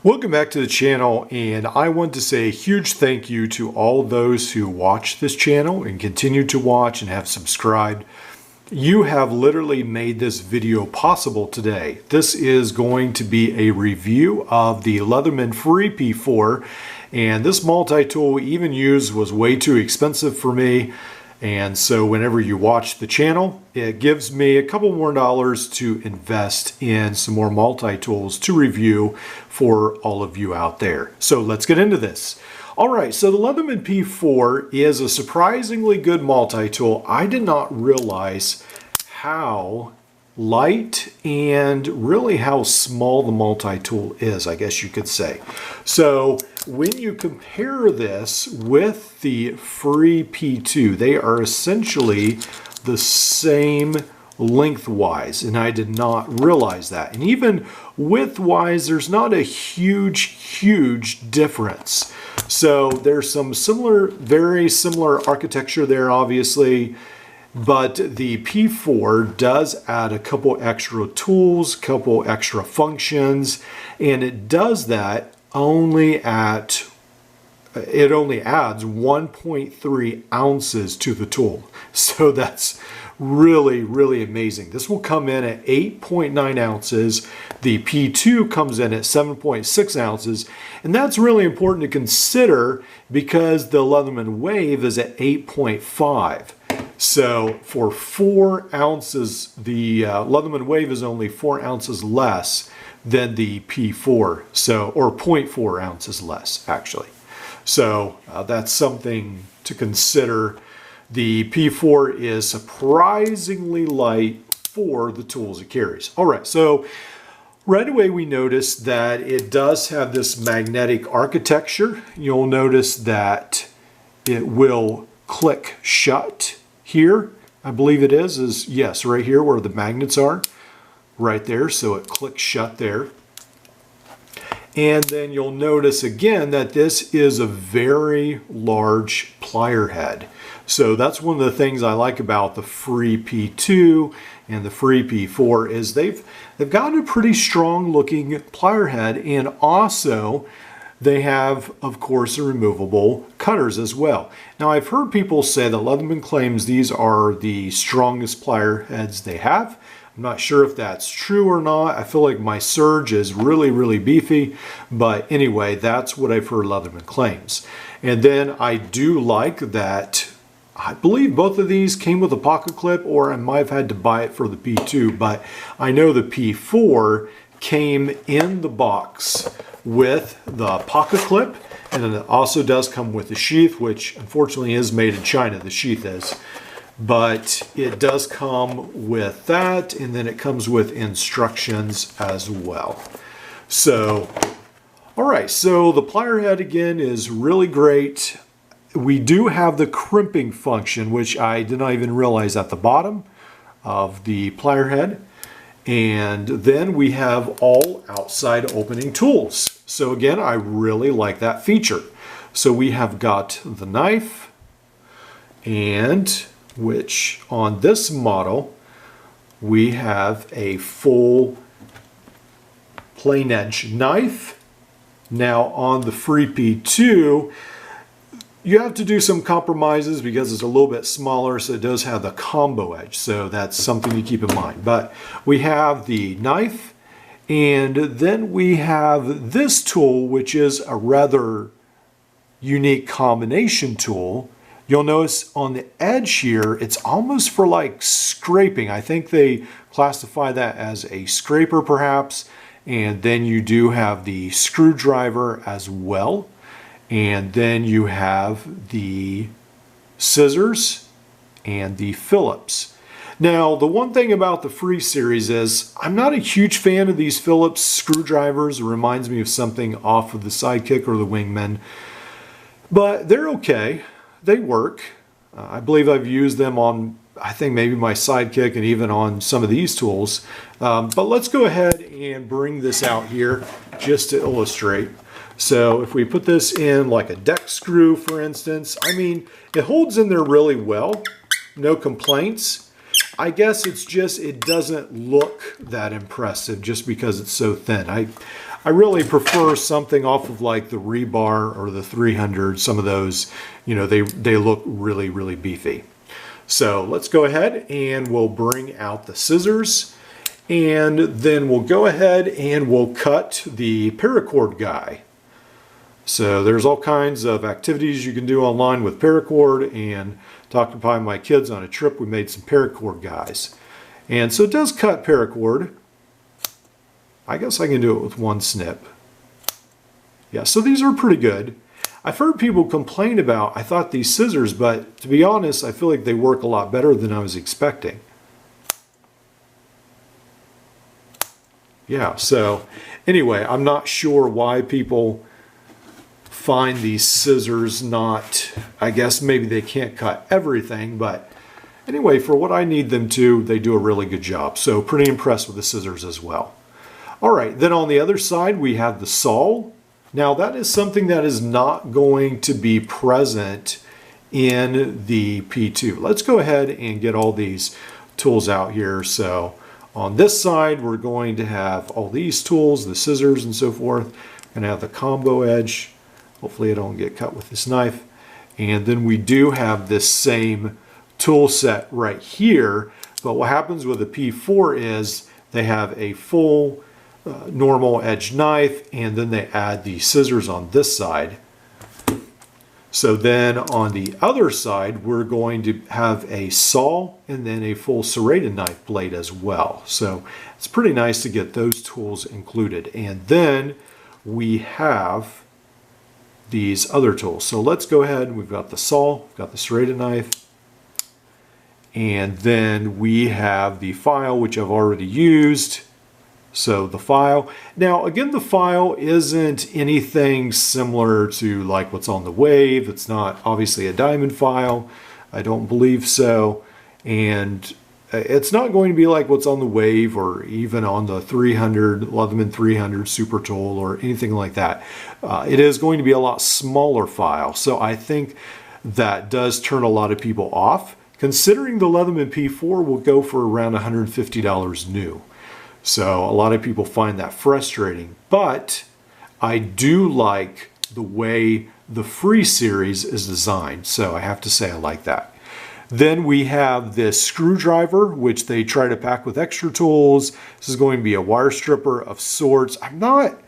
Welcome back to the channel, and I want to say a huge thank you to all those who watch this channel and continue to watch and have subscribed. You have literally made this video possible today. This is going to be a review of the Leatherman Free P4, and this multi-tool we even used was way too expensive for me. And so whenever you watch the channel, it gives me a couple more dollars to invest in some more multi-tools to review for all of you out there. So let's get into this. All right, so the Leatherman P4 is a surprisingly good multi-tool. I did not realize how light and really how small the multi-tool is, I guess you could say. So when you compare this with the Free P2, they are essentially the same lengthwise, and I did not realize that. And even widthwise, there's not a huge difference. So there's some very similar architecture there, obviously. But the P4 does add a couple extra tools, couple extra functions, and it does that only adds 1.3 ounces to the tool. So that's really amazing. This will come in at 8.9 ounces. The P2 comes in at 7.6 ounces. And that's really important to consider because the Leatherman Wave is at 8.5. So for 4 ounces, the Leatherman Wave is only 4 ounces less than the P4, or 0.4 ounces less, actually. So that's something to consider. The P4 is surprisingly light for the tools it carries. All right, so right away we notice that it does have this magnetic architecture. You'll notice that it will click shut here. I believe it is yes, right here where the magnets are, right there. So it clicks shut there. And then you'll notice again that this is a very large plier head. So that's one of the things I like about the Free P2 and the Free P4 is they've got a pretty strong looking plier head, and also they have, of course, a removable cutters as well. Now, I've heard people say that Leatherman claims these are the strongest plier heads they have. I'm not sure if that's true or not. I feel like my Surge is really beefy, but anyway, that's what I've heard Leatherman claims. And then I do like that I believe both of these came with a pocket clip, or I might have had to buy it for the P2, but I know the P4 came in the box with the pocket clip, and then it also does come with the sheath, which unfortunately is made in China, the sheath is. But it does come with that, and then it comes with instructions as well. So, all right, so the plier head again is really great. We do have the crimping function, which I did not even realize at the bottom of the plier head. And then we have all outside opening tools. So again, I really like that feature. So we have got the knife, and which on this model, we have a full plain edge knife. Now on the Free P2, you have to do some compromises because it's a little bit smaller, so it does have the combo edge. So that's something to keep in mind. But we have the knife, and then we have this tool, which is a rather unique combination tool. You'll notice on the edge here, it's almost for like scraping. I think they classify that as a scraper perhaps. And then you do have the screwdriver as well. And then you have the scissors and the Phillips. Now, the one thing about the Free series is I'm not a huge fan of these Phillips screwdrivers. It reminds me of something off of the Sidekick or the Wingman. But they're okay. They work. I believe I've used them on, I think, maybe my Sidekick and even on some of these tools. But let's go ahead and bring this out here just to illustrate. So if we put this in like a deck screw, for instance, I mean, it holds in there really well, no complaints. I guess it's just, it doesn't look that impressive just because it's so thin. I really prefer something off of like the Rebar or the 300. Some of those, you know, they look really, really beefy. So let's go ahead and we'll bring out the scissors, and then we'll go ahead and we'll cut the paracord guy. So there's all kinds of activities you can do online with paracord, and talking to my kids on a trip, we made some paracord guys. And so it does cut paracord. I guess I can do it with one snip. Yeah, so these are pretty good. I've heard people complain about, I thought these scissors, but to be honest, I feel like they work a lot better than I was expecting. Yeah, so anyway, I'm not sure why people find these scissors not, I guess maybe they can't cut everything, but anyway, for what I need them to, they do a really good job. So pretty impressed with the scissors as well. All right, then on the other side, we have the saw. Now that is something that is not going to be present in the P2. Let's go ahead and get all these tools out here. So on this side, we're going to have all these tools, the scissors and so forth. We're going to have the combo edge. Hopefully I don't get cut with this knife. And then we do have this same tool set right here. But what happens with the P4 is they have a full normal edge knife, and then they add the scissors on this side. So then on the other side, we're going to have a saw and then a full serrated knife blade as well. So it's pretty nice to get those tools included. And then we have these other tools. So let's go ahead. We've got the saw, we've got the serrated knife, and then we have the file, which I've already used. So the file. Now, again, the file isn't anything similar to like what's on the Wave. It's not obviously a diamond file. I don't believe so. And it's not going to be like what's on the Wave or even on the 300, Leatherman 300 Super Tool or anything like that. It is going to be a lot smaller file. So I think that does turn a lot of people off. Considering the Leatherman P4 will go for around $150 new. So a lot of people find that frustrating, but I do like the way the Free series is designed. So I have to say I like that. Then we have this screwdriver, which they try to pack with extra tools. This is going to be a wire stripper of sorts. I'm not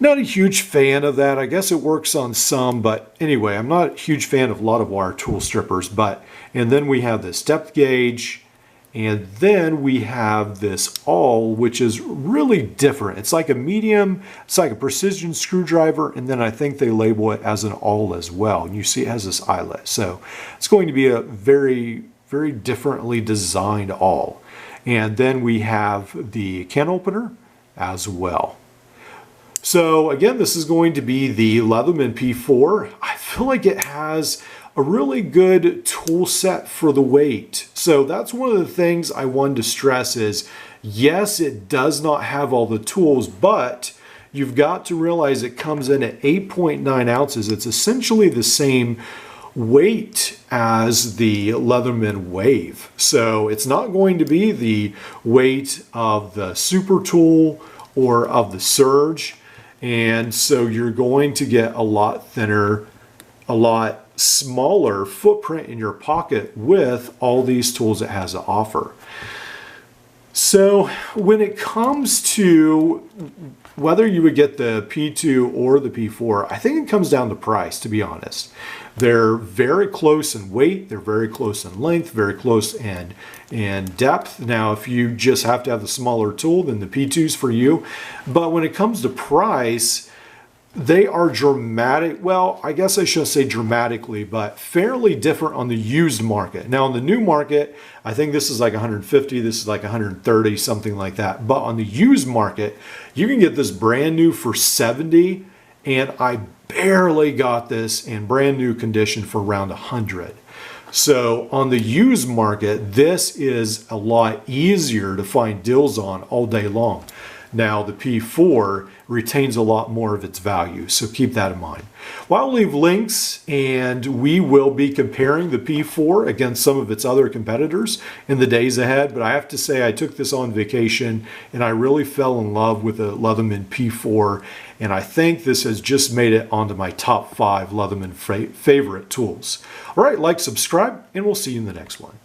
a huge fan of that. I guess it works on some, but anyway, I'm not a huge fan of a lot of wire tool strippers. And then we have this depth gauge. And then we have this awl, which is really different. It's like a medium, it's like a precision screwdriver, and then I think they label it as an awl as well. And you see it has this eyelet. So it's going to be a very, very differently designed awl. And then we have the can opener as well. So again, this is going to be the Leatherman P4. I feel like it has a really good tool set for the weight. So that's one of the things I wanted to stress is, yes, it does not have all the tools, but you've got to realize it comes in at 8.9 ounces. It's essentially the same weight as the Leatherman Wave. So it's not going to be the weight of the Super Tool or of the Surge. And so you're going to get a lot thinner, a lot smaller footprint in your pocket with all these tools it has to offer. So when it comes to whether you would get the P2 or the P4, I think it comes down to price, to be honest. They're very close in weight, they're very close in length, very close in depth. Now, if you just have to have the smaller tool, then the P2's for you. But when it comes to price, they are dramatic. Well, I guess I shouldn't say dramatically, but fairly different on the used market. Now, on the new market, I think this is like 150, this is like 130, something like that. But on the used market, you can get this brand new for 70, and I barely got this in brand new condition for around 100. So on the used market, this is a lot easier to find deals on all day long. Now the P4 retains a lot more of its value, so keep that in mind. Well, I'll leave links, and we will be comparing the P4 against some of its other competitors in the days ahead, but I have to say I took this on vacation and I really fell in love with the Leatherman P4, and I think this has just made it onto my top 5 Leatherman favorite tools. All right, like, subscribe, and we'll see you in the next one.